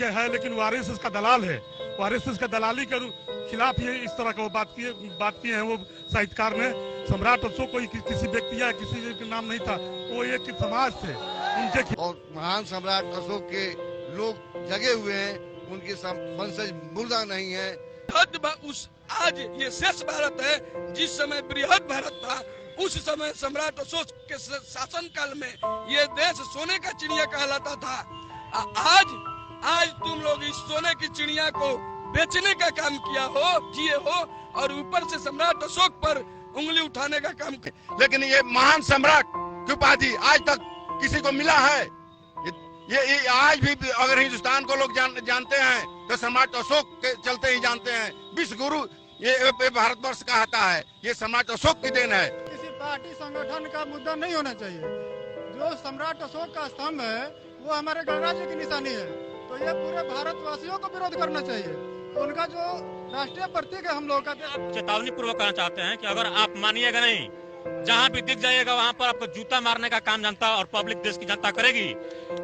ठीक है लेकिन वो आरएसएस का दलाल है। वो आरएसएस का दलाली के खिलाफ ये इस तरह का वो बात किए हैं। वो साहित्यकार ने सम्राट अशोक कोई किसी व्यक्ति या किसी के नाम नहीं था, वो एक समाज थे उनके। और महान सम्राट अशोक के लोग जगे हुए हैं, उनकी वंशज मुर्दा नहीं है। उस आज ये शेष भारत है, जिस समय बृहद भारत था उस समय सम्राट अशोक के शासन काल में ये देश सोने का चिड़िया कहलाता था। आज तुम लोग इस सोने की चिड़िया को बेचने का काम किया हो और ऊपर से सम्राट अशोक पर उंगली उठाने का काम किया। लेकिन ये महान सम्राट की उपाधि आज तक किसी को मिला है? ये आज भी अगर हिंदुस्तान को लोग जानते हैं तो सम्राट अशोक के चलते ही जानते हैं। विश्व गुरु ये भारतवर्ष का आता है, ये सम्राट अशोक की देन है। किसी पार्टी संगठन का मुद्दा नहीं होना चाहिए। जो सम्राट अशोक का स्तंभ है वो हमारे गणराज्य की निशानी है, तो ये पूरे भारतवासियों को विरोध करना चाहिए। तो उनका जो राष्ट्रीय प्रतीक है हम लोग का। चेतावनी पूर्वक कहना चाहते हैं कि अगर आप मानिएगा नहीं, जहाँ भी दिख जाइएगा वहाँ पर आपको जूता मारने का काम जनता और पब्लिक देश की जनता करेगी।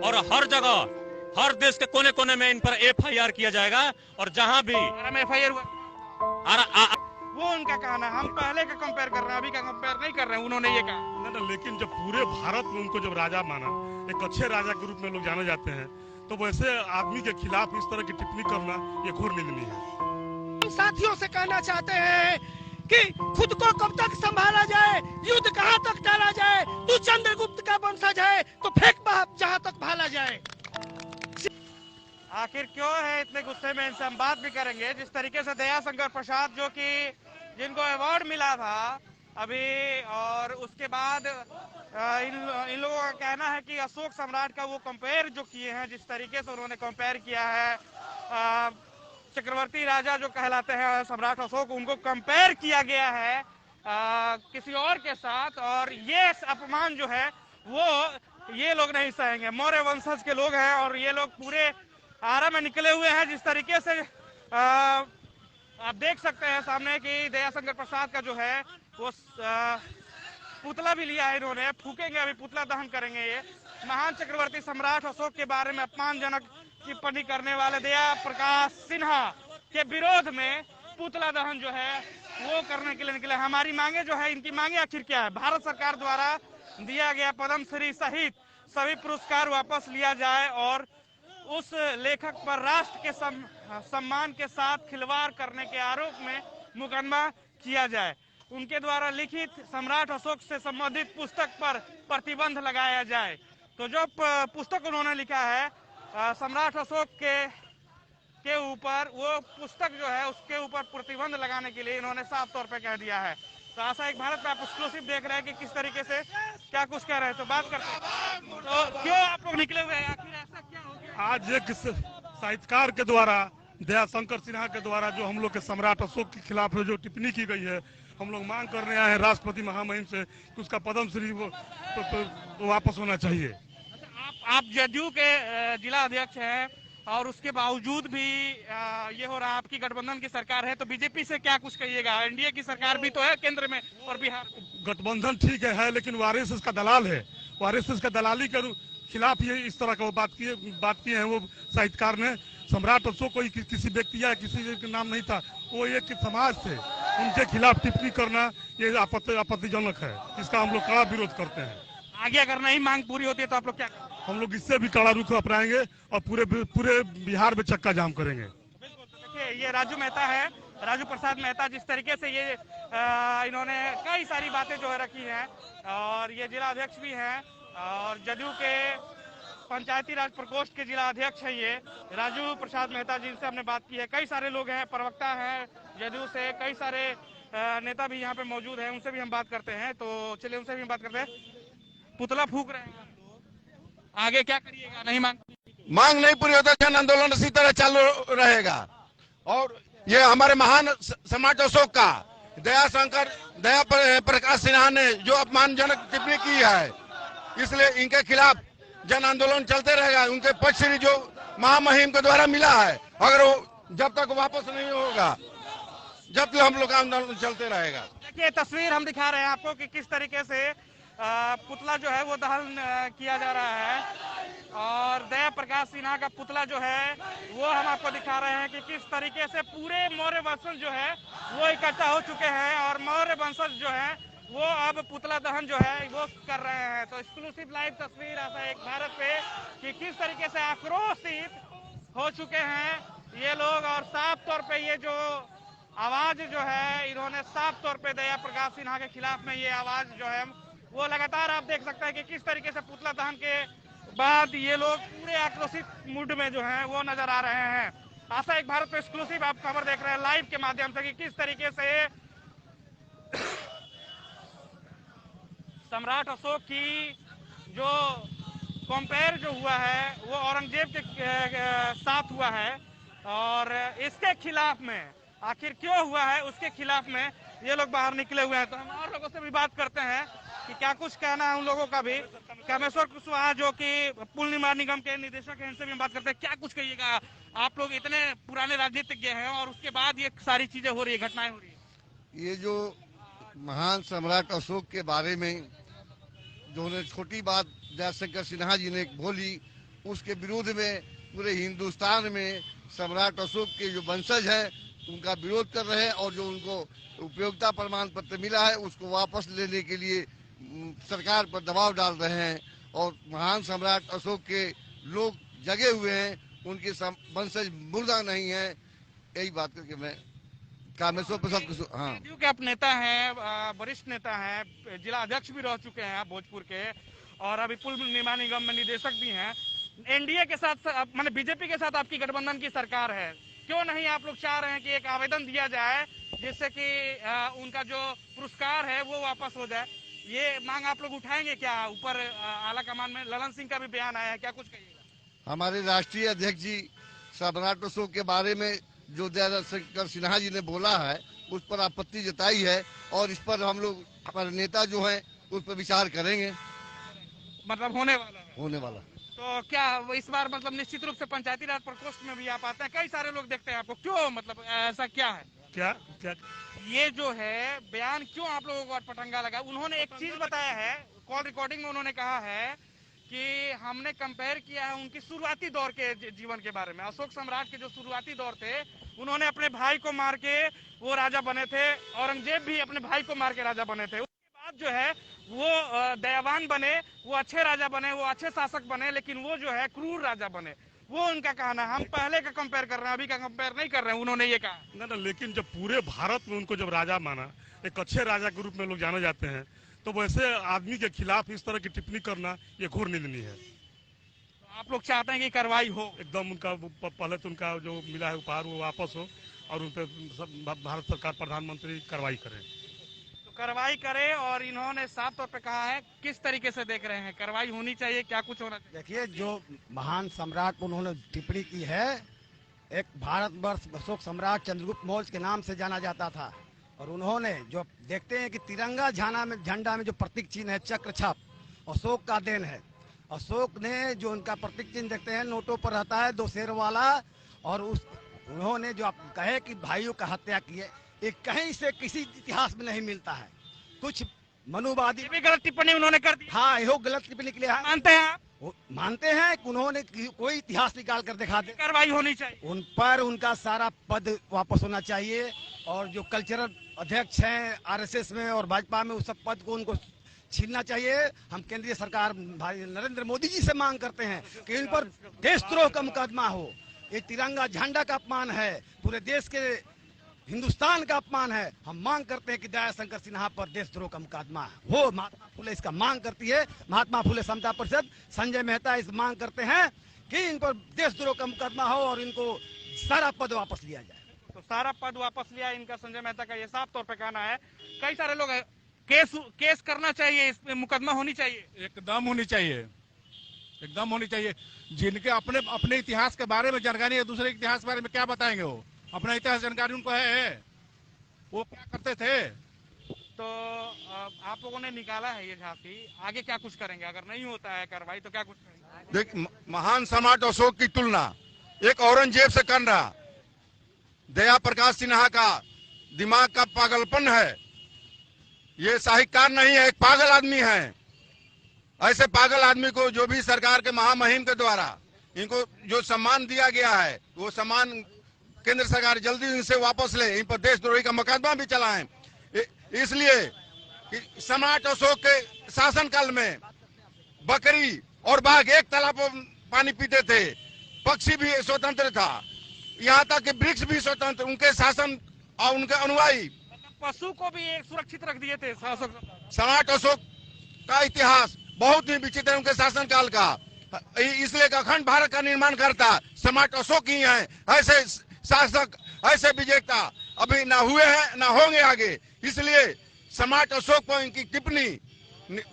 और हर जगह हर देश के कोने कोने में इन पर FIR किया जाएगा। और जहाँ भी FIR हुआ वो उनका कहना, हम पहले का कंपेयर कर रहे हैं, अभी का कंपेयर नहीं कर रहे हैं। उन्होंने ये कहा ना, लेकिन जब पूरे भारत में उनको जब राजा माना, एक अच्छे राजा के रूप में लोग जाने जाते हैं, तो वैसे आदमी के खिलाफ इस तरह की टिप्पणी करना ये घोर निंदनीय है। साथियों से कहना चाहते हैं कि खुद को कब तक संभाला जाए, युद्ध कहां तक टाला जाए। तू चंद्रगुप्त का वंशज है तो फेंक बाप जहां तक भाला जाए। आखिर क्यों है इतने गुस्से में, इनसे हम बात भी करेंगे। जिस तरीके से दयाशंकर प्रसाद, जो कि जिनको अवार्ड मिला था अभी, और उसके बाद इन लोगों का कहना है कि अशोक सम्राट का वो कंपेयर जो किए हैं, जिस तरीके से उन्होंने कंपेयर किया है चक्रवर्ती राजा जो कहलाते हैं सम्राट अशोक, उनको कंपेयर किया गया है किसी और के साथ। और ये अपमान जो है वो ये लोग नहीं सहेंगे। मौर्य वंशज के लोग हैं और ये लोग पूरे आरा में निकले हुए हैं। जिस तरीके से आप देख सकते हैं सामने कि दयाशंकर प्रसाद का जो है वो पुतला भी लिया है इन्होंने, फूकेंगे अभी, पुतला दहन करेंगे। ये महान चक्रवर्ती सम्राट अशोक के बारे में अपमानजनक टिप्पणी करने वाले दया प्रकाश सिन्हा के विरोध में पुतला दहन जो है वो करने के लिए निकले। हमारी मांगे जो है, इनकी मांगे आखिर क्या है? भारत सरकार द्वारा दिया गया पद्मश्री सहित सभी पुरस्कार वापस लिया जाए और उस लेखक पर राष्ट्र के सम्मान के साथ खिलवाड़ करने के आरोप में मुकदमा किया जाए। उनके द्वारा लिखित सम्राट अशोक से संबंधित पुस्तक पर प्रतिबंध लगाया जाए। तो जो पुस्तक उन्होंने लिखा है सम्राट अशोक के ऊपर, वो पुस्तक जो है उसके ऊपर प्रतिबंध लगाने के लिए इन्होंने साफ तौर पे कह दिया है। तो आशा एक भारत में आप एक्सक्लूसिव देख रहे हैं कि किस तरीके से क्या कुछ कह रहे हैं। तो बात करते हैं, तो क्यों आप लोग निकले हुए हैं, आखिर ऐसा क्या हो गया? आज एक साहित्यकार के द्वारा, दयाशंकर सिन्हा के द्वारा जो हम लोग के सम्राट अशोक के खिलाफ जो टिप्पणी की गई है, हम लोग मांग करने आए हैं राष्ट्रपति महामहिम से कि उसका पद्मश्री वापस होना चाहिए। आप जदयू के जिला अध्यक्ष हैं और उसके बावजूद भी ये हो रहा है, आपकी गठबंधन की सरकार है, तो बीजेपी से क्या कुछ कहिएगा? एनडीए की सरकार भी तो है केंद्र में और बिहार। गठबंधन ठीक है लेकिन वो आरएसएस का दलाल है। वो आरएसएस का दलाली के खिलाफ ये इस तरह का वो बात किए हैं। वो साहित्यकार ने सम्राट अशोक कोई किसी व्यक्ति या किसी के नाम नहीं था, वो एक समाज थे, उनके खिलाफ टिप्पणी करना ये आपत्तिजनक है। इसका हम लोग कड़ा विरोध करते हैं। आगे अगर नहीं मांग पूरी होती है तो आप लोग क्या करेंगे? हम लोग इससे भी कड़ा रुख अपनाएंगे और पूरे बिहार में चक्का जाम करेंगे। देखिए, ये राजू मेहता है, राजू प्रसाद मेहता। जिस तरीके से ये इन्होंने कई सारी बातें जो है रखी हैं, और ये जिला अध्यक्ष भी हैं और जदयू के पंचायती राज प्रकोष्ठ के जिला अध्यक्ष है ये राजू प्रसाद मेहता, जिनसे हमने बात की है। कई सारे लोग हैं, प्रवक्ता हैं जदयू से, कई सारे नेता भी यहाँ पे मौजूद हैं, उनसे भी हम बात करते हैं। तो चलिए उनसे भी बात करते हैं। पुतला फूक रहे हैं, आगे क्या करिएगा? नहीं मांग नहीं पूरी होता, जन आंदोलन इसी तरह चालू रहेगा। और ये हमारे महान सम्राट अशोक का दया प्रकाश सिन्हा ने जो अपमानजनक टिप्पणी की है, इसलिए इनके खिलाफ जन आंदोलन चलते रहेगा। उनके पद्मश्री जो महामहिम के द्वारा मिला है, अगर वो जब तक वापस नहीं होगा, जब तक हम लोग आंदोलन चलते रहेगा। देखिए, तस्वीर हम दिखा रहे हैं आपको कि किस तरीके से पुतला जो है वो दहन किया जा रहा है और दया प्रकाश सिन्हा का पुतला जो है वो हम आपको दिखा रहे हैं कि किस तरीके से पूरे मौर्य वंशज जो है वो इकट्ठा हो चुके हैं और मौर्य वंशज जो है वो अब पुतला दहन जो है वो कर रहे हैं। तो एक्सक्लूसिव लाइव तस्वीर ऐसा एक भारत पे कि किस तरीके से आक्रोशित हो चुके हैं ये लोग और साफ तौर पे ये जो आवाज जो है इन्होंने साफ तौर पे दया प्रकाश सिन्हा के खिलाफ में ये आवाज जो है वो लगातार आप देख सकते हैं कि किस तरीके से पुतला दहन के बाद ये लोग पूरे आक्रोशित मूड में जो है वो नजर आ रहे हैं। आशा एक भारत पे एक्सक्लूसिव आप खबर देख रहे हैं लाइव के माध्यम से कि किस तरीके से सम्राट अशोक की जो कंपेयर जो हुआ है वो औरंगजेब के साथ हुआ है और इसके खिलाफ में आखिर क्यों हुआ है उसके खिलाफ में ये लोग बाहर निकले हुए हैं। तो हम और लोगों से भी बात करते हैं कि क्या कुछ कहना है उन लोगों का भी। कामेश्वर कुशवाहा जो कि पुल निर्माण निगम के निदेशक हैं इनसे भी हम बात करते हैं, क्या कुछ कहिएगा। आप लोग इतने पुराने राजनीतिज्ञ हैं और उसके बाद ये सारी चीजें हो रही है, घटनाएं हो रही है। ये जो महान सम्राट अशोक के बारे में जो छोटी बात दयाशंकर सिन्हा जी ने बोली उसके विरोध में पूरे हिंदुस्तान में सम्राट अशोक के जो वंशज हैं उनका विरोध कर रहे हैं और जो उनको उपयोगिता प्रमाण पत्र मिला है उसको वापस लेने के लिए सरकार पर दबाव डाल रहे हैं और महान सम्राट अशोक के लोग जगे हुए हैं, उनके वंशज मुर्दा नहीं है। यही बात करके मैं कामेश्वर प्रसाद हाँ के आप नेता हैं, वरिष्ठ नेता हैं, जिला अध्यक्ष भी रह चुके हैं आप भोजपुर के और अभी पुल निर्माण निगम में निदेशक भी हैं। एनडीए के साथ माने बीजेपी के साथ आपकी गठबंधन की सरकार है, क्यों नहीं आप लोग चाह रहे हैं कि एक आवेदन दिया जाए जिससे कि उनका जो पुरस्कार है वो वापस हो जाए। ये मांग आप लोग उठाएंगे क्या? ऊपर आला कमान में ललन सिंह का भी बयान आया है, क्या कुछ कहिएगा। हमारे राष्ट्रीय अध्यक्ष जी सम्राट अशोक के बारे में जो दयाशंकर सिन्हा जी ने बोला है उस पर आपत्ति जताई है और इस पर हम लोग हमारे नेता जो हैं उस पर विचार करेंगे। मतलब होने वाला है। तो क्या इस बार मतलब निश्चित रूप से पंचायती राज प्रकोष्ठ में भी आप आते हैं, कई सारे लोग देखते हैं आपको, क्यों मतलब ऐसा क्या है? क्या क्या ये जो है बयान क्यों आप लोगों को अटपटंगा लगा? उन्होंने एक चीज बताया है कॉल रिकॉर्डिंग में, उन्होंने कहा है कि हमने कंपेयर किया है उनकी शुरुआती दौर के जीवन के बारे में। अशोक सम्राट के जो शुरुआती दौर थे उन्होंने अपने भाई को मार के वो राजा बने थे, औरंगजेब भी अपने भाई को मार के राजा बने थे। उसके बाद जो है वो दयावान बने, वो अच्छे राजा बने, वो अच्छे शासक बने, लेकिन वो जो है क्रूर राजा बने। वो उनका कहना है, हम पहले का कंपेयर कर रहे हैं, अभी का कंपेयर नहीं कर रहे हैं, उन्होंने ये कहा। ना लेकिन जब पूरे भारत में उनको जब राजा माना, एक अच्छे राजा के रूप में लोग जाने जाते हैं, तो वैसे आदमी के खिलाफ इस तरह की टिप्पणी करना ये घोर निंदनीय है। तो आप लोग चाहते हैं कि कार्रवाई हो? एकदम उनका पहले तो उनका जो मिला है उपहार वो वापस हो और उन पर भारत सरकार प्रधानमंत्री कार्रवाई करे। तो कार्रवाई करे और इन्होंने साफ तौर पे कहा है, किस तरीके से देख रहे हैं कार्रवाई होनी चाहिए, क्या कुछ होना चाहिए? देखिए जो महान सम्राट उन्होंने टिप्पणी की है, एक भारतवर्ष अशोक सम्राट चंद्रगुप्त मौर्य के नाम से जाना जाता था और उन्होंने जो देखते हैं कि तिरंगा झंडा में जो प्रतीक चिन्ह है चक्र छाप अशोक का देन है। अशोक ने जो उनका प्रतीक चिन्ह देखते हैं नोटों पर रहता है 2 शेर वाला, और उन्होंने जो आप कहे कि भाइयों का हत्या की है, ये कहीं से किसी इतिहास में नहीं मिलता है। कुछ मनुवादी भी गलत टिप्पणी उन्होंने कर दी। हाँ, यो गलत टिप्पणी के लिए मानते हैं आप? मानते हैं कि उन्होंने कोई इतिहास निकाल कर दिखा दे। कार्रवाई होनी चाहिए उन पर, उनका सारा पद वापस होना चाहिए और जो कल्चरल अध्यक्ष हैं आरएसएस में और भाजपा में उस सब पद को उनको छीनना चाहिए। हम केंद्रीय सरकार भाई नरेंद्र मोदी जी से मांग करते हैं कि इन पर देशद्रोह का मुकदमा हो। ये तिरंगा झंडा का अपमान है, पूरे देश के हिंदुस्तान का अपमान है। हम मांग करते हैं कि दयाशंकर सिन्हा पर देशद्रोह का मुकदमा हो। महात्मा फुले इसका मांग करती है, महात्मा फुले समता परिषद, संजय मेहता इस मांग करते हैं कि इन पर देशद्रोह का मुकदमा हो और इनको सारा पद वापस लिया जाए। तो सारा पद वापस लिया इनका संजय मेहता का ये साफ तौर पे कहना है। कई सारे लोग केस करना चाहिए, इस पे मुकदमा होनी चाहिए, एकदम होनी चाहिए, एकदम होनी चाहिए। जिनके अपने इतिहास के बारे में जानकारी है, दूसरे के इतिहास के बारे में क्या बताएंगे? वो अपना इतिहास जानकारी उनको है, वो क्या करते थे। तो आप लोगों ने निकाला है ये झांकी, आगे क्या कुछ करेंगे? अगर नहीं होता है कार्रवाई तो क्या कुछ करेंगे? देख, महान सम्राट अशोक की तुलना एक औरंगजेब से कर रहा। दया प्रकाश सिन्हा का दिमाग का पागलपन है, ये साहित्यकार नहीं है, एक पागल आदमी है। ऐसे पागल आदमी को जो भी सरकार के महामहिम के द्वारा इनको जो सम्मान दिया गया है वो सम्मान केंद्र सरकार जल्दी इनसे वापस ले, इन पर देशद्रोही का मुकदमा भी चलाएं। इसलिए कि सम्राट अशोक के शासनकाल में बकरी और बाघ एक तालाब पर पानी पीते थे, पक्षी भी स्वतंत्र था, यहाँ तक कि वृक्ष भी स्वतंत्र, उनके शासन और उनके अनुयायी पशु को भी एक सुरक्षित रख दिए थे शासक। सम्राट अशोक का इतिहास बहुत ही विचित्र है, उनके शासनकाल का। इसलिए अखंड भारत का निर्माण करता सम्राट अशोक ही है। ऐसे शासक, ऐसे विजेता अभी ना हुए हैं ना होंगे आगे। इसलिए सम्राट अशोक पर इनकी टिप्पणी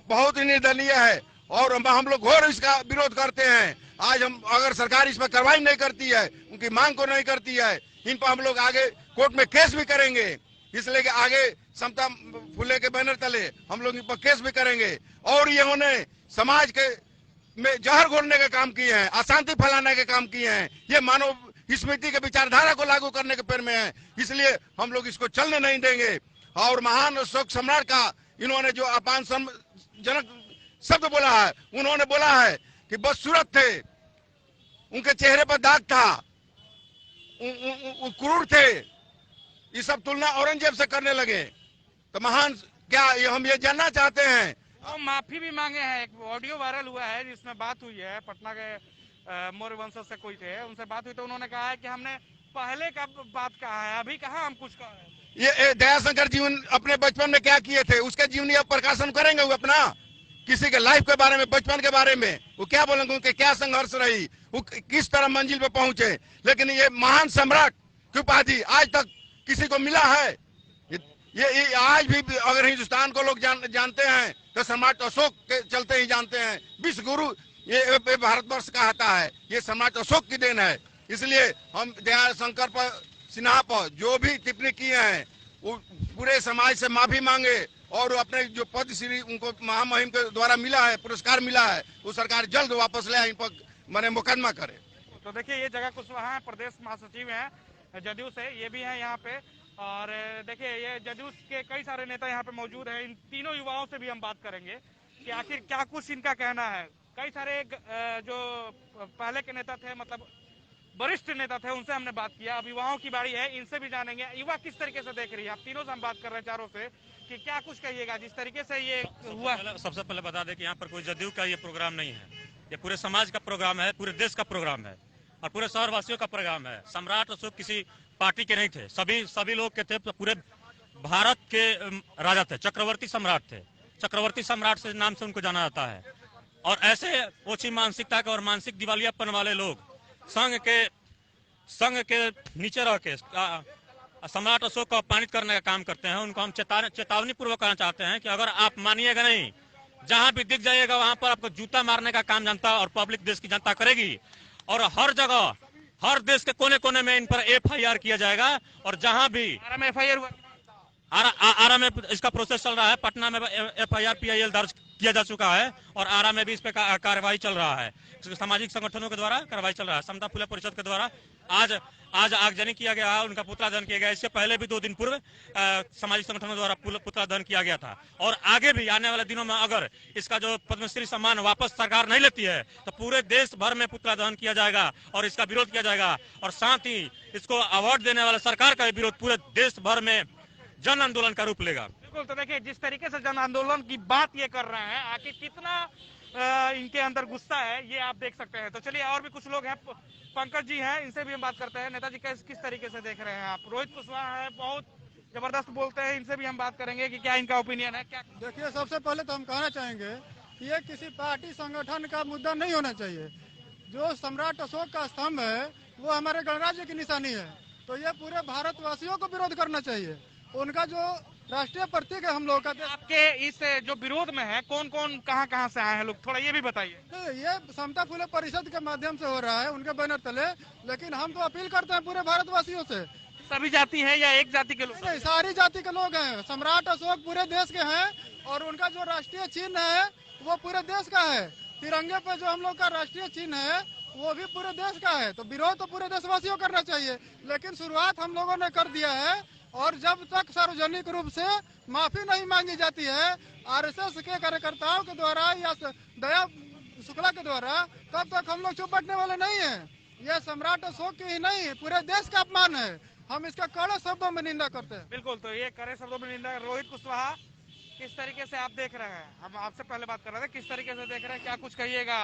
बहुत ही निर्दलीय है और हम लोग घोर इसका विरोध करते हैं। आज हम अगर सरकार इस पर कार्रवाई नहीं करती है, उनकी मांग को नहीं करती है, इन पर हम लोग आगे कोर्ट में केस भी करेंगे। इसलिए कि आगे समता फुले के बैनर तले हम लोग इन पर केस भी करेंगे। और इन्होंने समाज के में जहर घोलने के काम किए हैं, अशांति फैलाने के काम किए हैं। ये मानव स्मृति के विचारधारा को लागू करने के पैर में है। इसलिए हम लोग इसको चलने नहीं देंगे। और महान अशोक सम्राट का इन्होंने जो अपमानजनक शब्द बोला है, उन्होंने बोला है कि बदसूरत थे, उनके चेहरे पर दाग था, क्रूर थे। ये सब तुलना औरंगजेब से करने लगे तो महान क्या हम ये जानना चाहते हैं। तो माफी भी मांगे हैं। एक ऑडियो वायरल हुआ है जिसमें बात हुई है, पटना के मौर्य वंशज से कोई थे, उनसे बात हुई तो उन्होंने कहा है कि हमने पहले का बात कहा है, अभी कहा हम कुछ कहा है। ये दयाशंकर जीवन अपने बचपन में क्या किए थे उसके जीवनी अब प्रकाशन करेंगे। वो अपना किसी के लाइफ के बारे में, बचपन के बारे में वो क्या बोलेंगे, उनके क्या संघर्ष रही, वो किस तरह मंजिल पे पहुंचे। लेकिन ये महान सम्राट की उपाधि आज तक किसी को मिला है? ये आज भी अगर हिंदुस्तान को लोग जानते हैं तो सम्राट अशोक के चलते ही जानते हैं। विश्व गुरु ये भारतवर्ष कहता है, ये सम्राट अशोक की देन है। इसलिए हम दयाशंकर पर, सिन्हा पर जो भी टिप्पणी किए हैं वो पूरे समाज से माफी मांगे और अपने जो पद्मश्री उनको महामहिम के द्वारा मिला है, पुरस्कार मिला है, वो सरकार जल्द वापस ले, इन पर मैंने मुकदमा करे। तो देखिए ये जगह कुशवाहा प्रदेश महासचिव हैं जदयू से, ये भी है यहाँ पे। और देखिए ये जदयू के कई सारे नेता यहाँ पे मौजूद हैं। इन तीनों युवाओं से भी हम बात करेंगे कि आखिर क्या कुछ इनका कहना है। कई सारे जो पहले के नेता थे, मतलब वरिष्ठ नेता थे, उनसे हमने बात किया। अब युवाओं की बारी है, इनसे भी जानेंगे युवा किस तरीके से देख रही है। आप तीनों से हम बात कर रहे हैं, चारों से, कि क्या कुछ कहिएगा जिस तरीके से ये हुआ। सबसे पहले बता दें कि यहाँ पर कोई जदयू का ये प्रोग्राम नहीं है, ये पूरे समाज का प्रोग्राम है, पूरे देश का प्रोग्राम है और पूरे शहरवासियों का प्रोग्राम है। सम्राट अशोक किसी पार्टी के नहीं थे, सभी लोग के थे, पूरे भारत के राजा थे, चक्रवर्ती सम्राट थे। चक्रवर्ती सम्राट से नाम से उनको जाना जाता है। और ऐसे ओछी मानसिकता के और मानसिक दिवालियापन वाले लोग संघ के नीचे रह के सम्राट अशोक को अपमानित करने का काम करते हैं। उनको हम चेतावनी पूर्वक कहना चाहते हैं कि अगर आप मानिएगा नहीं, जहां भी दिख जाइएगा वहां पर आपको जूता मारने का काम जनता और पब्लिक देश की जनता करेगी। और हर जगह, हर देश के कोने कोने में इन पर FIR किया जाएगा। और जहां भी FIR हुआ, आरा में इसका प्रोसेस चल रहा है, पटना में FIR PIL दर्ज किया जा चुका है और आरा में भी इस पे कार्रवाई चल रहा है। सामाजिक संगठनों के द्वारा कार्रवाई चल रहा है। समता फुले परिषद के द्वारा आज आगजनी किया गया है, उनका पुतला दहन किया गया। इससे पहले भी 2 दिन पूर्व सामाजिक संगठनों द्वारा पुतला दहन किया गया था। और आगे भी आने वाले दिनों में अगर इसका जो पद्मश्री सम्मान वापस सरकार नहीं लेती है तो पूरे देश भर में पुतला दहन किया जाएगा और इसका विरोध किया जाएगा। और साथ ही इसको अवार्ड देने वाले सरकार का विरोध पूरे देश भर में जन आंदोलन का रूप लेगा। बिल्कुल। तो देखिए जिस तरीके से जन आंदोलन की बात ये कर रहे हैं, आखिर कितना इनके अंदर गुस्सा है ये आप देख सकते हैं। तो चलिए और भी कुछ लोग हैं, पंकज जी हैं, इनसे भी हम बात करते हैं। नेताजी किस तरीके से देख रहे हैं आप? रोहित कुशवाहा है, बहुत जबरदस्त बोलते हैं, इनसे भी हम बात करेंगे कि क्या इनका ओपिनियन है। क्या देखिए, सबसे पहले तो हम कहना चाहेंगे कि ये किसी पार्टी संगठन का मुद्दा नहीं होना चाहिए। जो सम्राट अशोक का स्तंभ है वो हमारे गणराज्य की निशानी है, तो ये पूरे भारतवासियों को विरोध करना चाहिए। उनका जो राष्ट्रीय प्रतीक है हम लोग का। आपके इस जो विरोध में है कौन कौन कहाँ से आए हैं लोग, थोड़ा ये भी बताइए। ये समता फुले परिषद के माध्यम से हो रहा है, उनके बैनर तले। लेकिन हम तो अपील करते हैं पूरे भारतवासियों से। सभी जाति है या एक जाति के लोग? नहीं, सारी जाति के लोग हैं। सम्राट अशोक पूरे देश के हैं और उनका जो राष्ट्रीय चिन्ह है वो पूरे देश का है। तिरंगे पे जो हम लोग का राष्ट्रीय चिन्ह है वो भी पूरे देश का है। तो विरोध तो पूरे देशवासियों करना चाहिए, लेकिन शुरुआत हम लोगों ने कर दिया है। और जब तक सार्वजनिक रूप से माफी नहीं मांगी जाती है आरएसएस के कार्यकर्ताओं के द्वारा या दया शुक्ला के द्वारा, तब तक हम लोग चुप बैठने वाले नहीं है। यह सम्राट अशोक की ही नहीं पूरे देश का अपमान है। हम इसका कड़े शब्दों में निंदा करते हैं। बिल्कुल, तो ये कड़े शब्दों में निंदा। रोहित कुशवाहा, किस तरीके से आप देख रहे हैं? हम आपसे पहले बात कर रहे थे, किस तरीके से देख रहे हैं, क्या कुछ कहिएगा?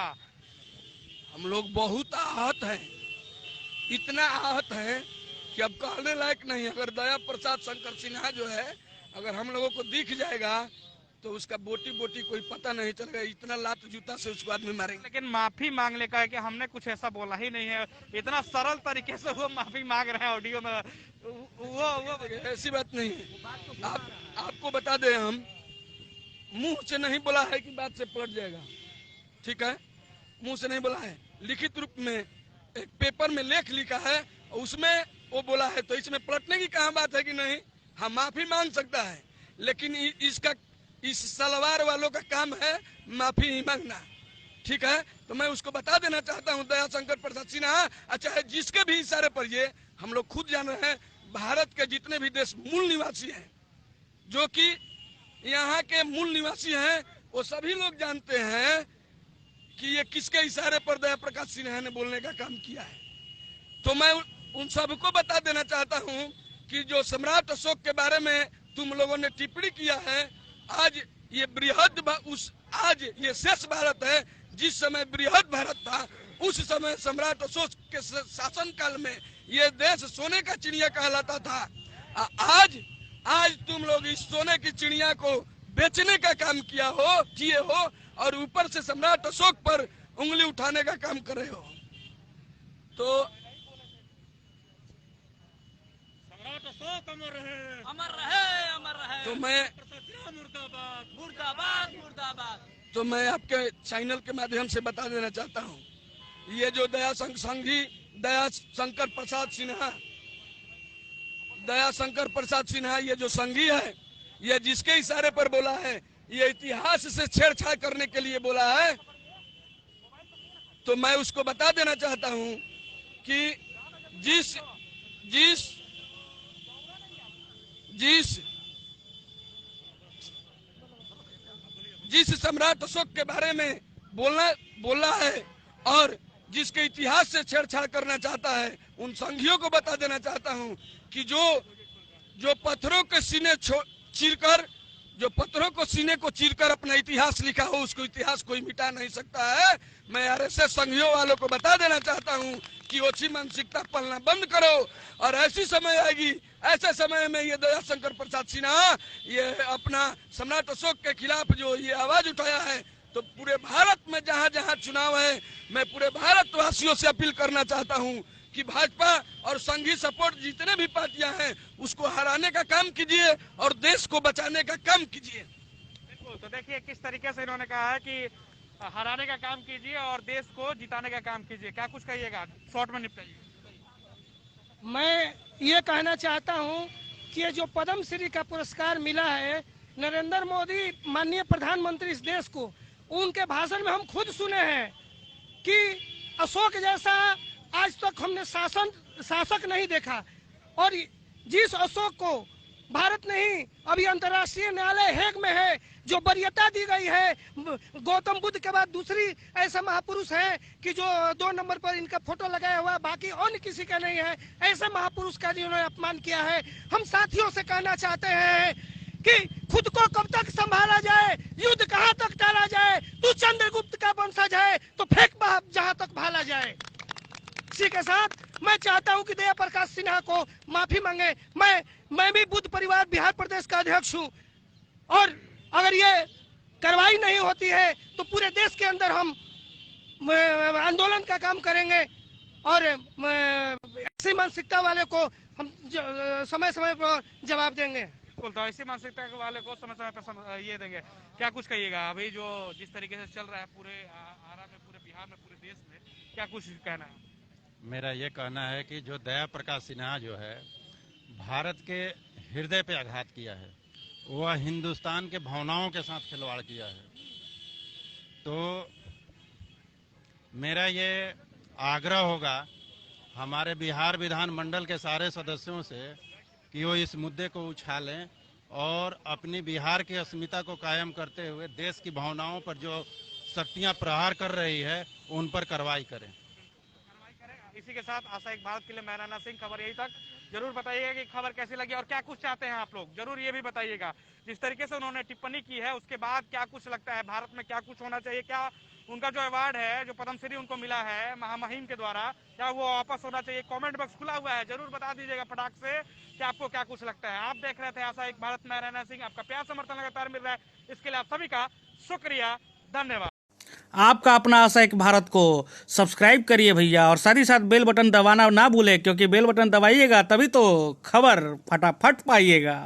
हम लोग बहुत आहत हैं, इतना आहत हैं कि अब कहने लायक नहीं। अगर दया प्रसाद शंकर सिन्हा जो है, अगर हम लोगों को दिख जाएगा तो उसका बोटी बोटी कोई पता नहीं चलेगा। इतना लात जूता से उसको आदमी मारेंगे। लेकिन माफी मांगने का है कि हमने कुछ ऐसा बोला ही नहीं है, इतना सरल तरीके से वो माफी मांग रहे हैं ऑडियो में। वो ऐसी बात नहीं है। आपको बता दें, हम मुंह से नहीं बोला है कि बात से पलट जाएगा, ठीक है? मुंह से नहीं बोला है, लिखित रूप में एक पेपर में लेख लिखा है, उसमें वो बोला है। तो इसमें पलटने की कहाँ बात है कि नहीं? हम माफी मांग सकता है, लेकिन इस सलवार वालों का काम है माफी ही मांगना, ठीक है? तो मैं उसको बता देना चाहता हूँ, दया शंकर प्रसाद सिन्हा, चाहे जिसके भी इशारे पर ये, हम लोग खुद जान रहे हैं, भारत के जितने भी देश मूल निवासी हैं, जो कि यहाँ के मूल निवासी हैं, वो सभी लोग जानते हैं कि ये किसके इशारे पर दया प्रकाश सिन्हा ने बोलने का काम किया है। तो मैं उन सबको बता देना चाहता हूँ कि जो सम्राट अशोक के बारे में तुम लोगों ने टिप्पणी किया है, आज ये आज ये शेष भारत है। जिस समय बृहद भारत था, उस समय सम्राट अशोक के शासन काल में ये देश सोने का चिड़िया कहलाता था। आज तुम लोग इस सोने की चिड़िया को बेचने का काम किए हो और ऊपर से सम्राट अशोक पर उंगली उठाने का काम कर रहे हो। तो सम्राट अशोक अमर रहे, अमर रहे, अमर रहे। तो मैं मुर्दाबाद, मुर्दाबाद, मुर्दाबाद। तो मैं आपके चैनल के माध्यम से बता देना चाहता हूँ, ये जो दया शंकर प्रसाद सिन्हा ये जो संघी है, ये जिसके इशारे पर बोला है, ये इतिहास से छेड़छाड़ करने के लिए बोला है। तो मैं उसको बता देना चाहता हूँ कि जिस सम्राट अशोक के बारे में बोला है और जिसके इतिहास से छेड़छाड़ करना चाहता है, उन संघियों को बता देना चाहता हूं कि जो पत्थरों के सीने चीरकर अपना इतिहास लिखा हो, उसको इतिहास कोई मिटा नहीं सकता है। मैं आरएसएस संघियों वालों को बता देना चाहता हूं कि ओछी मानसिकता पलना बंद करो, और ऐसी समय आएगी, ऐसे समय में ये दया शंकर प्रसाद सिन्हा ये अपना सम्राट अशोक के खिलाफ जो ये आवाज उठाया है, तो पूरे भारत में जहां जहां चुनाव है, मैं पूरे भारतवासियों से अपील करना चाहता हूं कि भाजपा और संघी सपोर्ट जितने भी पार्टियां हैं, उसको हराने का काम कीजिए और देश को बचाने का काम कीजिए। बिल्कुल, तो देखिए किस तरीके से इन्होंने कहा है कि हराने का काम कीजिए और देश को जिताने का काम कीजिए। क्या कुछ कहिएगा? शॉर्ट में निपटाइए। मैं ये कहना चाहता हूँ कि ये जो पद्म श्री का पुरस्कार मिला है नरेंद्र मोदी माननीय प्रधानमंत्री इस देश को, उनके भाषण में हम खुद सुने हैं कि अशोक जैसा आज तक हमने शासक नहीं देखा, और जिस अशोक को भारत नहीं अभी अंतर्राष्ट्रीय न्यायालय हेग में है, जो वरीयता दी गई है, गौतम बुद्ध के बाद दूसरी ऐसा महापुरुष है कि जो 2 नंबर पर इनका फोटो लगाया हुआ, बाकी अन्य किसी का नहीं है, ऐसे महापुरुष का जिन्होंने अपमान किया है। हम साथियों से कहना चाहते हैं कि खुद को कब तक संभाला जाए, युद्ध कहाँ तक टाला जाए, तू चंद्रगुप्त का वंशज है तो फेंक जहाँ तक भाला जाए। इसी के साथ मैं चाहता हूं कि दया प्रकाश सिन्हा को माफी मांगे। मैं भी बुद्ध परिवार बिहार प्रदेश का अध्यक्ष हूं, और अगर ये कार्रवाई नहीं होती है तो पूरे देश के अंदर हम आंदोलन का काम करेंगे, और ऐसी मानसिकता वाले को हम समय समय पर जवाब देंगे। बिल्कुल, तो ऐसी मानसिकता वाले को समय समय पर ये देंगे। क्या कुछ कहिएगा अभी जो जिस तरीके से चल रहा है पूरे आरा में, पूरे बिहार में, पूरे देश में, क्या कुछ कहना है? मेरा ये कहना है कि जो दया प्रकाश सिन्हा जो है भारत के हृदय पे आघात किया है, वह हिंदुस्तान के भावनाओं के साथ खिलवाड़ किया है। तो मेरा ये आग्रह होगा हमारे बिहार विधानमंडल के सारे सदस्यों से कि वो इस मुद्दे को उछालें और अपनी बिहार की अस्मिता को कायम करते हुए देश की भावनाओं पर जो शक्तियां प्रहार कर रही है उन पर कार्रवाई करें। इसी के साथ आशा एक भारत के लिए मैं राणा सिंह। खबर यही तक। जरूर बताइएगा कि खबर कैसी लगी और क्या कुछ चाहते हैं आप लोग, जरूर ये भी बताइएगा। जिस तरीके से उन्होंने टिप्पणी की है उसके बाद क्या कुछ लगता है भारत में क्या कुछ होना चाहिए, क्या उनका जो अवार्ड है, जो पद्मश्री उनको मिला है महामहिम के द्वारा, क्या वो वापस होना चाहिए? कमेंट बॉक्स खुला हुआ है, जरूर बता दीजिएगा फटाक से कि आपको क्या कुछ लगता है। आप देख रहे थे आशा एक भारत में राणा सिंह। आपका प्यार समर्थन लगातार मिल रहा है, इसके लिए आप सभी का शुक्रिया, धन्यवाद। आपका अपना आशा एक भारत को सब्सक्राइब करिए भैया, और साथ ही साथ बेल बटन दबाना ना भूलें, क्योंकि बेल बटन दबाइएगा तभी तो खबर फटाफट पाइएगा।